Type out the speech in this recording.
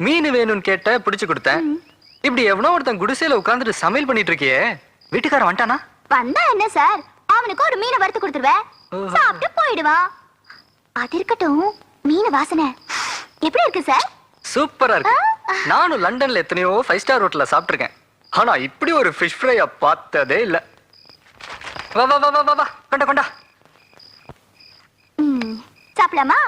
மீன் வேணும்னு கேட்ட பிடிச்சு கொடுத்தேன். இப்படி எவனோ ஒருத்தன் குடிசையில உட்கார்ந்துட்டு சமையல் பண்ணிட்டு இருக்கியே, வீட்டுக்காரன் வந்துட்டானா? வந்தா என்ன சார், அவனுக்கு ஒரு மீனை வறுத்து கொடுத்துருவேன், சாப்பிட்டு போயிடுவான். அது இருக்கட்டும், மீன் வாசனை எப்படி இருக்கு சார்? சூப்பரா இருக்கு. நானும் லண்டன்ல எத்தனையோ 5 ஸ்டார் ஹோட்டல்ல சாப்பிட்டிருக்கேன். ஆனா இப்படி ஒரு ஃபிஷ் ஃப்ரைய பார்த்ததே இல்ல. வா வா வா வா வா, கொண்டா கொண்டா. சாப்பிடலாமா?